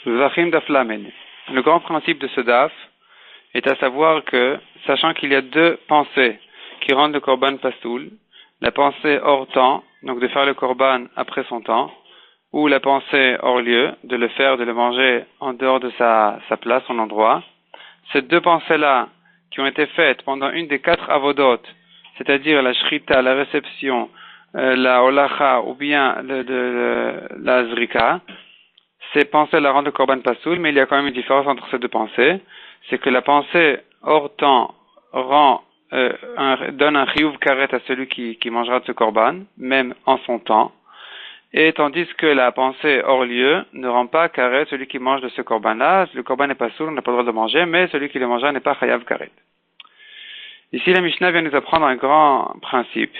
Zachim Daf Lamed. Le grand principe de ce daf est à savoir que, sachant qu'il y a deux pensées qui rendent le korban pasoul, la pensée hors temps, donc de faire le korban après son temps, ou la pensée hors lieu, de le faire, de le manger en dehors de sa place, son endroit, ces deux pensées-là, qui ont été faites pendant une des 4 avodot, c'est-à-dire la shrita, la réception, la holacha ou bien la zrika, ces pensées la rendent le korban pasoul, mais il y a quand même une différence entre ces deux pensées. C'est que la pensée hors temps donne un chiyuv karet à celui qui mangera de ce korban, même en son temps, et tandis que la pensée hors lieu ne rend pas karet celui qui mange de ce korban-là. Le korban n'est pas soul, on n'a pas le droit de le manger, mais celui qui le mangera n'est pas chayav karet. Ici, la Mishnah vient nous apprendre un grand principe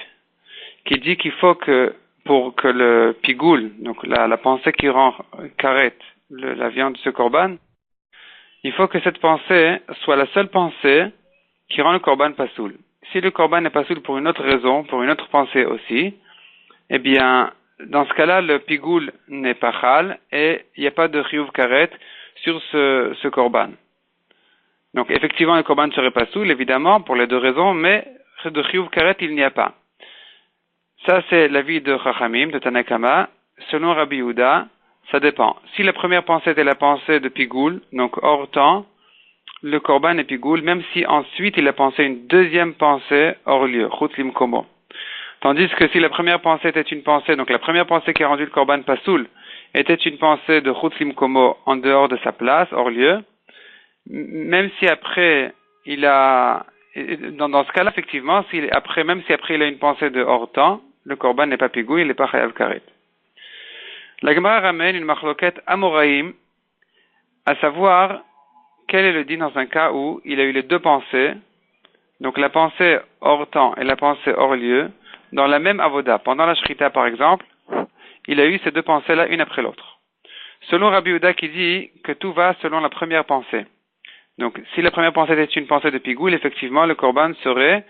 qui dit qu'il faut que, pour que le pigoul, donc la pensée qui rend karet la viande de ce korban, il faut que cette pensée soit la seule pensée qui rend le korban pasoul. Si le korban n'est pasoul pour une autre raison, pour une autre pensée aussi, eh bien, dans ce cas-là, le pigoul n'est pas chal et il n'y a pas de chiyuv karet sur ce korban. Donc, effectivement, le korban serait pasoul, évidemment, pour les deux raisons, mais de chiyuv karet, il n'y a pas. Ça, c'est l'avis de Chachamim, de Tanakama. Selon Rabbi Yehuda, ça dépend. Si la première pensée était la pensée de pigoul, donc hors temps, le korban est pigoul, même si ensuite il a pensé une deuxième pensée hors lieu, chutz limkomo. Tandis que si la première pensée était une pensée, donc la première pensée qui a rendu le korban pasoul, était une pensée de chutz limkomo en dehors de sa place, hors lieu, même si après il a, dans ce cas-là, effectivement, même si après il a une pensée de hors temps, le korban n'est pas pigoul, il n'est pas chayav karet. La Gemara ramène une machloket amoraïm, à savoir quel est le din dans un cas où il a eu les deux pensées, donc la pensée hors temps et la pensée hors lieu, dans la même avoda. Pendant la shrita, par exemple, il a eu ces deux pensées-là, une après l'autre. Selon Rabbi Yehuda qui dit que tout va selon la première pensée. Donc, si la première pensée était une pensée de pigoul, effectivement, le korban serait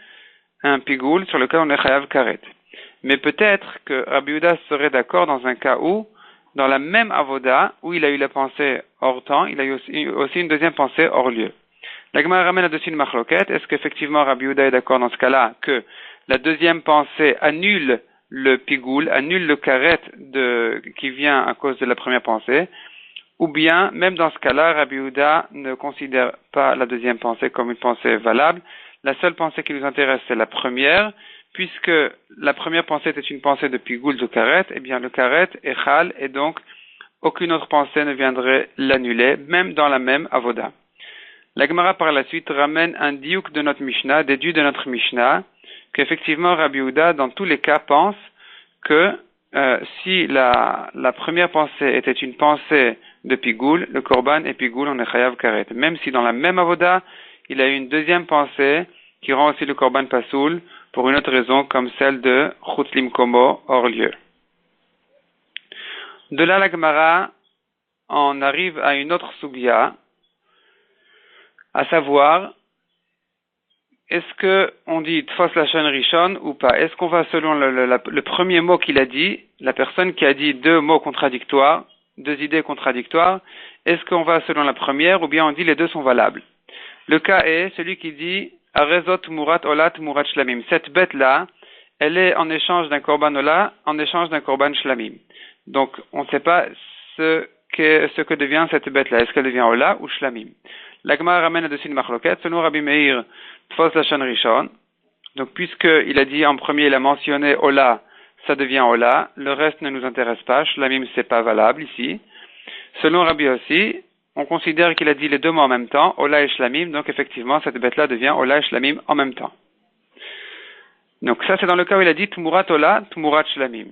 un pigoul sur lequel on est chayav karet. Mais peut-être que Rabbi Yehuda serait d'accord dans un cas où, dans la même avoda, où il a eu la pensée hors temps, il a eu aussi une deuxième pensée hors lieu. La Gemara ramène là-dessus une machloket. Est-ce qu'effectivement Rabbi Yehuda est d'accord dans ce cas-là que la deuxième pensée annule le pigoul, annule le karet qui vient à cause de la première pensée, ou bien, même dans ce cas-là, Rabbi Yehuda ne considère pas la deuxième pensée comme une pensée valable. La seule pensée qui nous intéresse, c'est la première, puisque la première pensée était une pensée de pigoul de karet, eh bien le karet est chal, et donc aucune autre pensée ne viendrait l'annuler, même dans la même avoda. La Gemara par la suite ramène un diouk de notre Mishnah, déduit de notre Mishnah, qu'effectivement Rabbi Yehuda, dans tous les cas, pense que si la première pensée était une pensée de pigoul, le korban est pigoul, on est chayav karet. Même si dans la même avoda, il a eu une deuxième pensée qui rend aussi le korban pasoul pour une autre raison, comme celle de chutz limkomo, hors lieu. De là, la Gemara, on arrive à une autre sugya, à savoir, est-ce que on dit tfos lashon rishon ou pas? Est-ce qu'on va selon le premier mot qu'il a dit, la personne qui a dit deux mots contradictoires, deux idées contradictoires, est-ce qu'on va selon la première ou bien on dit les deux sont valables? Le cas est celui qui dit arezot murat olat murat shlamim. Cette bête-là, elle est en échange d'un korban ola, en échange d'un korban shlamim. Donc, on ne sait pas ce que devient cette bête-là. Est-ce qu'elle devient ola ou shlamim? La Gemara ramène là-dessus une machloket. Selon Rabbi Meir, tfos lashon rishon. Donc, puisqu'il a dit en premier, il a mentionné ola, ça devient ola. Le reste ne nous intéresse pas. Shlamim, c'est pas valable ici. Selon Rabbi aussi, on considère qu'il a dit les deux mots en même temps, ola et shlamim. Donc, effectivement, cette bête-là devient ola et shlamim en même temps. Donc, ça, c'est dans le cas où il a dit tmurat ola, tmurat shlamim.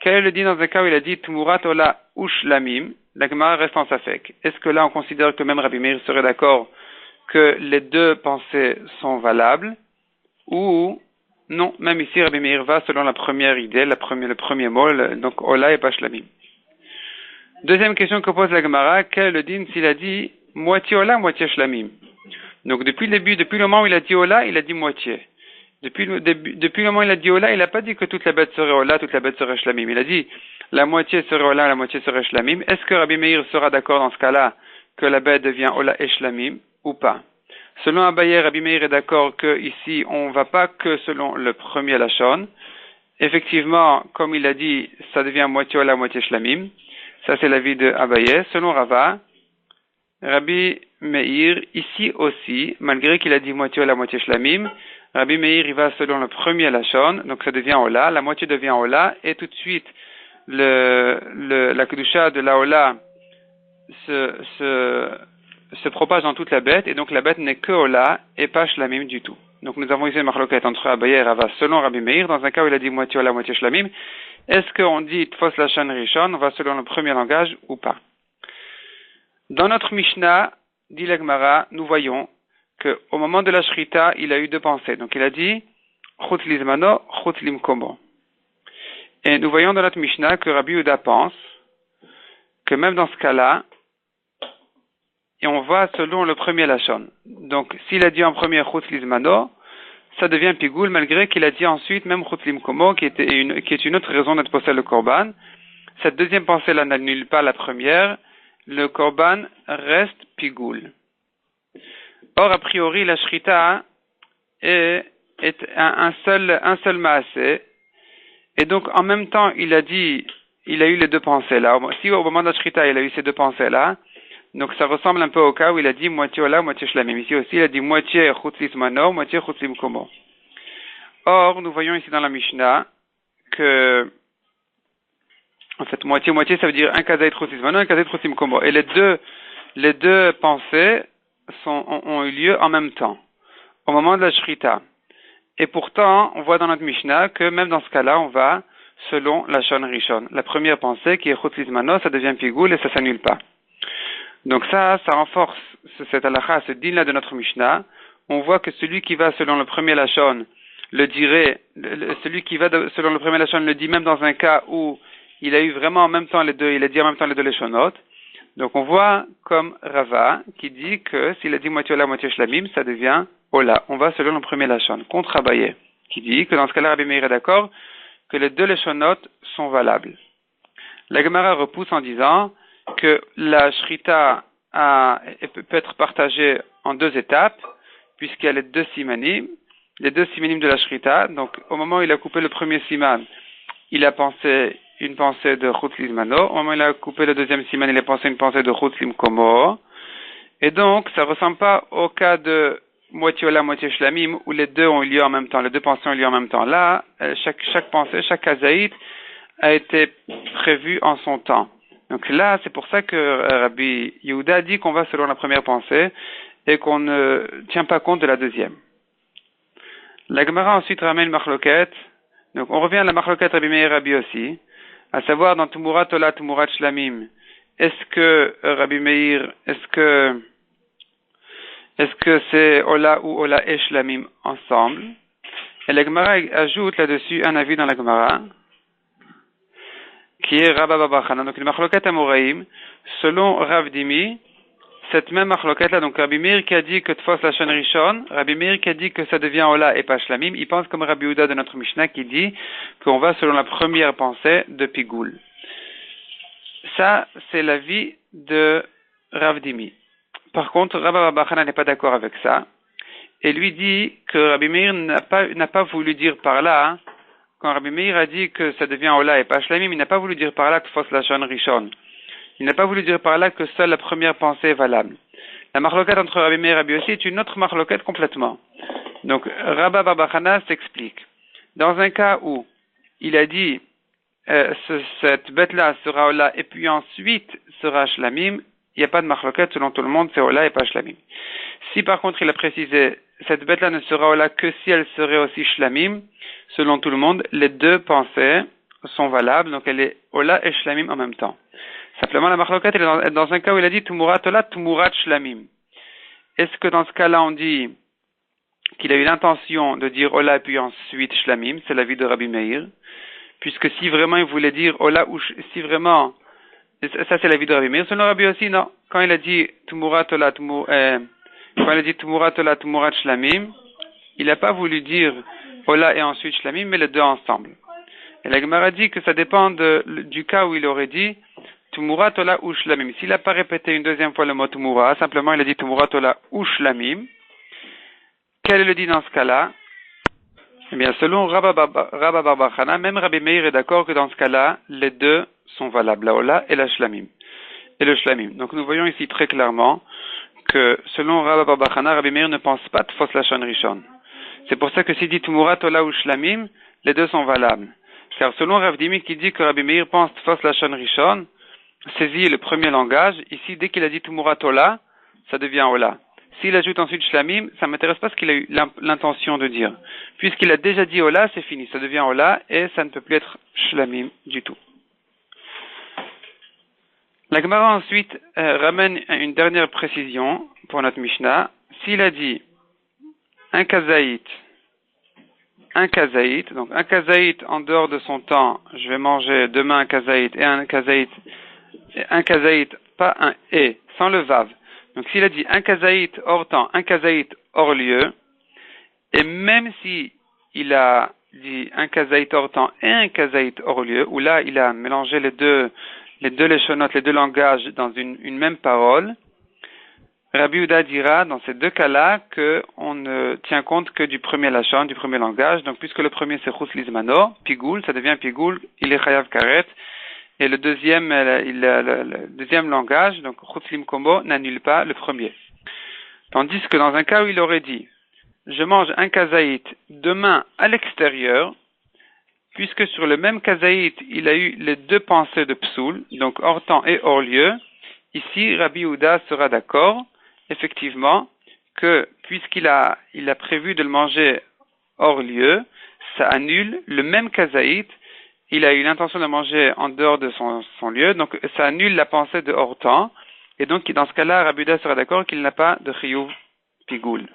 Quel est le dit dans un cas où il a dit tmurat ola ou shlamim? La Gemara reste en safek. Est-ce que là on considère que même Rabbi Meir serait d'accord que les deux pensées sont valables? Ou non, même ici Rabbi Meir va selon la première idée, le premier mot, donc ola et pas shlamim. Deuxième question que pose la Gemara, quel est le din s'il a dit moitié ola, moitié shlamim? Donc depuis le début, depuis le moment où il a dit ola, il a dit moitié. Depuis le moment où il a dit Ola, il n'a pas dit que toute la bête serait Ola, toute la bête serait Shlamim. Il a dit la moitié serait Ola, la moitié serait Shlamim. Est-ce que Rabbi Meir sera d'accord dans ce cas-là que la bête devient Ola et Shlamim ou pas? Selon Abaye, Rabbi Meir est d'accord que ici on ne va pas que selon le premier Lachon. Effectivement, comme il a dit, ça devient moitié Ola, moitié Shlamim. Ça c'est l'avis de Abaye. Selon Rava, Rabbi Meir, ici aussi, malgré qu'il a dit moitié Ola, moitié Shlamim, Rabbi Meir, il va selon le premier Lachon, donc ça devient Ola, la moitié devient Ola, et tout de suite, la Kedusha de la Ola se propage dans toute la bête, et donc la bête n'est que Ola, et pas Shlamim du tout. Donc nous avons ici une marloquette entre Abaye et Rava selon Rabbi Meir, dans un cas où il a dit moitié Ola, moitié Shlamim. Est-ce qu'on dit Tfos Lachon Rishon, on va selon le premier langage ou pas? Dans notre Mishnah, dit la Gemara, nous voyons qu'au moment de la Shrita, il a eu deux pensées. Donc il a dit Chut Lizmano, Chut Limkomo. Et nous voyons dans notre Mishnah que Rabbi Yehuda pense que même dans ce cas-là, et on va selon le premier Lachon. Donc s'il a dit en premier Chut Lizmano, ça devient Pigoul, malgré qu'il a dit ensuite même Chut Limkomo, qui est une autre raison d'être possède le Korban. Cette deuxième pensée-là n'annule pas la première. Le Korban reste Pigoul. Or, a priori, la Shrita est un seul Maaseh. Et donc, en même temps, il a eu les deux pensées-là. Si au moment de la Shrita, il a eu ces deux pensées-là, donc ça ressemble un peu au cas où il a dit moitié Ola, moitié Shlamim. Ici aussi, il a dit moitié Chut Lizmano, moitié Chut Limkomo. Or, nous voyons ici dans la Mishnah que en fait, moitié, ça veut dire un kazait Chut Lizmano, un kazait Chut Limkomo. Et les deux pensées ont eu lieu en même temps, au moment de la Shrita. Et pourtant, on voit dans notre Mishnah que même dans ce cas-là, on va selon la Shon Rishon. La première pensée, qui est Chut Lizmano, ça devient Pigoul et ça s'annule pas. Donc ça renforce cette halakha, ce din-là de notre Mishnah. On voit que celui qui va selon le premier Lachon le dirait, celui qui va selon le premier Lachon le dit même dans un cas où il a eu vraiment en même temps les deux, il a dit en même temps les deux Lachonot. Donc on voit comme Rava qui dit que s'il a dit moitié Ola, moitié Shlamim, ça devient Ola. On va selon le premier Lachon. Contre Abaye, qui dit que dans ce cas-là, Rabbi Meir est d'accord que les deux Lachonot sont valables. La Gemara repousse en disant que la Shrita peut être partagée en deux étapes, puisqu'il y a les deux simanim de la Shrita. Donc au moment où il a coupé le premier siman, il a pensé une pensée de Chut Lizmano. Au moment où il a coupé le deuxième siman, il a pensé une pensée de Chut Limkomo. Et donc, ça ressemble pas au cas de moitié Ola, moitié Shlamim, où les deux ont eu lieu en même temps, les deux pensées ont eu lieu en même temps. Là, chaque pensée, chaque kazaït a été prévu en son temps. Donc là, c'est pour ça que Rabbi Yehuda dit qu'on va selon la première pensée et qu'on ne tient pas compte de la deuxième. La Gemara ensuite ramène Marloket. Donc on revient à la Marloket Rabbi Meir Rabbi aussi, à savoir dans Tumurat Ola, Tumurat Shlamim. Est-ce que Rabbi Meir, est-ce que c'est Ola ou Ola et Shlamim ensemble? Et la Gemara ajoute là-dessus un avis dans la Gemara, qui est Rabba Baba Chana. Donc une Marloket Amoraïm, selon Rav Dimi, cette même Marloket là, donc Rabbi Meir qui a dit que Tfos Lachon Rishon, Rabbi Meir qui a dit que ça devient Ola et pas Shlamim, il pense comme Rabbi Yehuda de notre Mishnah qui dit qu'on va selon la première pensée de Pigoul. Ça, c'est l'avis de Rav Dimi. Par contre, Rabba Baba Chana n'est pas d'accord avec ça, et lui dit que Rabbi Meir n'a pas voulu dire par là, quand Rabbi Meir a dit que ça devient Ola et pas Shlamim, il n'a pas voulu dire par là que Tfos Lachon Rishon. Il n'a pas voulu dire par là que seule la première pensée est valable. La marloquette entre Rabbi Meir et Rabbi Yossi est une autre marloquette complètement. Donc, Rabba Baba Chana s'explique. Dans un cas où il a dit cette bête-là sera Ola et puis ensuite sera Shlamim, il n'y a pas de marloquette selon tout le monde, c'est Ola et pas Shlamim. Si par contre il a précisé cette bête-là ne sera Ola que si elle serait aussi Shlamim, selon tout le monde, les deux pensées sont valables, donc elle est Ola et Shlamim en même temps. Simplement, la marloquette est dans un cas où il a dit Tumurat Ola, Tumurat Shlamim. Est-ce que dans ce cas-là, on dit qu'il a eu l'intention de dire Ola puis ensuite Shlamim? C'est l'avis de Rabbi Meir. Puisque si vraiment il voulait dire Ola ou si vraiment, ça c'est l'avis de Rabbi Meir. Selon Rabbi aussi, non. Quand il a dit Tumurat Ola, Tumurat Shlamim, il n'a pas voulu dire Ola et ensuite Shlamim, mais les deux ensemble. Et la Gemara dit que ça dépend du cas où il aurait dit Tumura Tola ou Shlamim. S'il n'a pas répété une deuxième fois le mot Tumura, simplement il a dit Tumura Tola ou Shlamim, quel est le dit dans ce cas-là? Eh bien, selon Rabba Bar Chana, même Rabbi Meir est d'accord que dans ce cas-là, les deux sont valables, la Ola et la Shlamim. Et le Shlamim. Donc nous voyons ici très clairement que selon Rabba Bar Chana, Rabbi Meir ne pense pas de Fos Lashon Rishon. C'est pour ça que s'il dit Tumura Tola ou Shlamim, les deux sont valables. Car selon Rav Dimi qui dit que Rabbi Meir pense Tfos Lashon Rishon, saisit le premier langage, ici dès qu'il a dit Tumura Tola, ça devient Ola. S'il ajoute ensuite Shlamim, ça ne m'intéresse pas ce qu'il a eu l'intention de dire. Puisqu'il a déjà dit Ola, c'est fini, ça devient Ola et ça ne peut plus être Shlamim du tout. La Gemara ensuite ramène une dernière précision pour notre Mishnah. S'il a dit un kazaït, donc un kazaït en dehors de son temps, je vais manger demain un kazaït et un kazaït, pas un et, sans le vav. Donc s'il a dit un kazaït hors temps, un kazaït hors lieu, et même si il a dit un kazaït hors temps et un kazaït hors lieu, où là il a mélangé les deux leshonotes, les deux langages dans une même parole, Rabbi Yehuda dira dans ces deux cas-là qu'on ne tient compte que du premier lachon, du premier langage. Donc puisque le premier c'est chus lizmano, pigoul, ça devient pigoul, il est chayav karet. Et le deuxième, le deuxième langage, donc chus limkomo, n'annule pas le premier. Tandis que dans un cas où il aurait dit, je mange un kazaït demain à l'extérieur, puisque sur le même kazaït, il a eu les deux pensées de psoul, donc hors temps et hors lieu, ici Rabbi Yehuda sera d'accord, effectivement, que puisqu'il a prévu de le manger hors lieu, ça annule le même kazaït, il a eu l'intention de manger en dehors de son lieu, donc ça annule la pensée de hors temps, et donc dans ce cas-là, Rabbi Yehuda sera d'accord qu'il n'a pas de chiyuv pigoul.